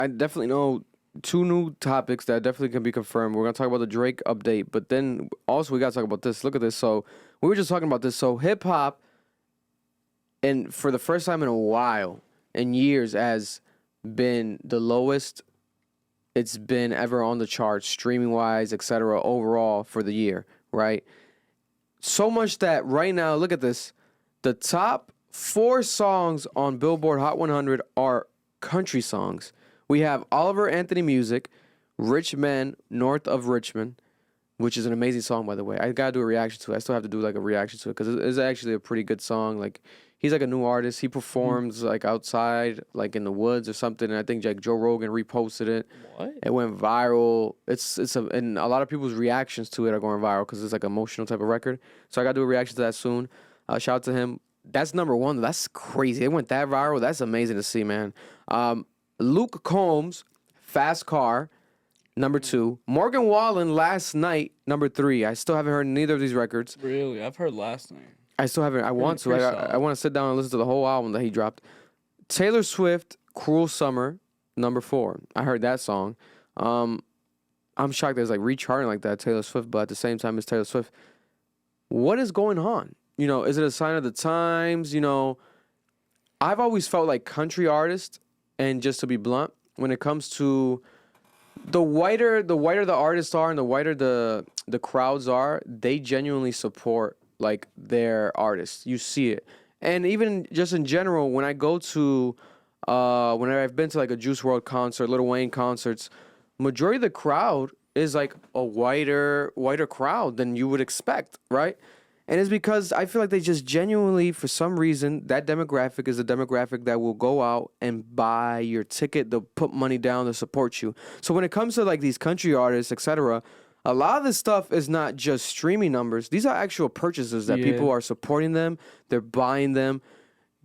I definitely know two new topics that definitely can be confirmed. We're gonna talk about the Drake update, but then also we gotta talk about this. Look at this. So we were just talking about this. So hip hop, and for the first time in a while, in years, has been the lowest it's been ever on the charts, streaming wise, etc. Overall for the year, right? So much that right now, look at this. The top 4 songs on Billboard Hot 100 are country songs. We have Oliver Anthony Music, Rich Men North of Richmond, which is an amazing song, by the way. I gotta do a reaction to it. I still have to do like a reaction to it because it's actually a pretty good song. Like, he's like a new artist. He performs like outside, like in the woods or something. And I think like Joe Rogan reposted it. What? It went viral. And a lot of people's reactions to it are going viral because it's like an emotional type of record. So I gotta do a reaction to that soon. Shout out to him. That's number 1. That's crazy. It went that viral. That's amazing to see, man. Luke Combs, Fast Car, number 2. Morgan Wallen, Last Night, number 3. I still haven't heard neither of these records. Really? I've heard Last Night. I still haven't. I want to. I want to sit down and listen to the whole album that he dropped. Taylor Swift, Cruel Summer, number 4. I heard that song. I'm shocked there's like recharting like that, Taylor Swift, but at the same time, it's Taylor Swift. What is going on? You know, is it a sign of the times? You know, I've always felt like country artists, and just to be blunt, when it comes to the whiter the artists are and the whiter the crowds are, they genuinely support like their artists. You see it. And even just in general, when I go to whenever I've been to like a Juice WRLD concert, Lil Wayne concerts, majority of the crowd is like a whiter crowd than you would expect, right? And it's because I feel like they just genuinely, for some reason, that demographic is a demographic that will go out and buy your ticket. They'll put money down to support you. So when it comes to like these country artists, etc., a lot of this stuff is not just streaming numbers. These are actual purchases that people are supporting them. They're buying them.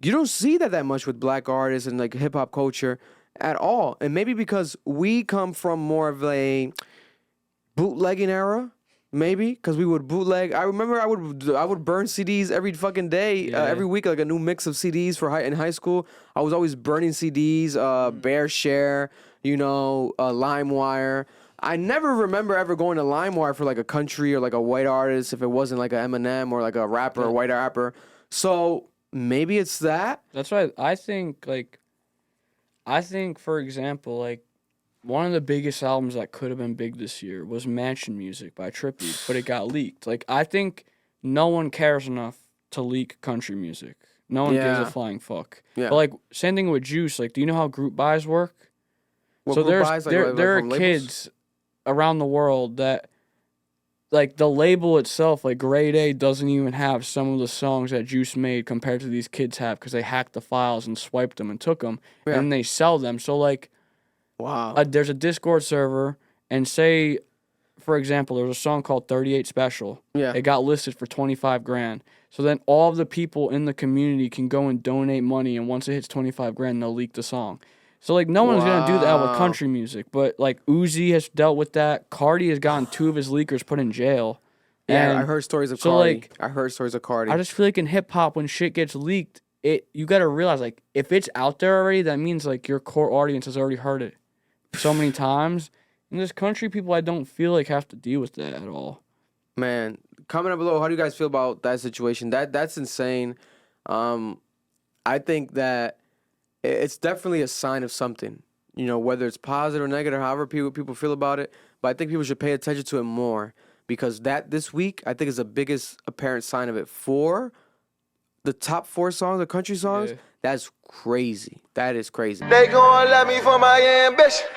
You don't see that much with black artists and like hip hop culture at all. And maybe because we come from more of a bootlegging era. Maybe because we would bootleg. I remember I would burn CDs every fucking day, every week, like a new mix of CDs in high school. I was always burning CDs, Bear Share, LimeWire. I never remember ever going to LimeWire for like a country or like a white artist if it wasn't like a Eminem or like a rapper, a white rapper. So maybe it's that. That's right. I think, for example, like, one of the biggest albums that could have been big this year was Mansion Music by Trippie, but it got leaked. Like, I think no one cares enough to leak country music. No one gives a flying fuck. Yeah. But, like, same thing with Juice. Like, do you know how group buys work? What group buys? There are kids around the world that, like, the label itself, like, Grade A doesn't even have some of the songs that Juice made compared to these kids have because they hacked the files and swiped them and took them, and they sell them. So, like, wow. There's a Discord server, and say, for example, there was a song called 38 Special. Yeah. It got listed for $25,000. So then all of the people in the community can go and donate money, and once it hits $25,000, they'll leak the song. So, like, no one's going to do that with country music, but, like, Uzi has dealt with that. Cardi has gotten 2 of his leakers put in jail. Yeah, and I heard stories of so, Cardi. like, I heard stories of Cardi. I just feel like in hip-hop, when shit gets leaked, you got to realize, like, if it's out there already, that means, like, your core audience has already heard it so many times. And there's country people I don't feel like have to deal with that at all. Man, comment down below. How do you guys feel about that situation? That's insane. I think that it's definitely a sign of something. You know, whether it's positive or negative, however people feel about it. But I think people should pay attention to it more because this week I think is the biggest apparent sign of it. For the top 4 songs, the country songs, that's crazy. That is crazy. They gon' love me for my ambition.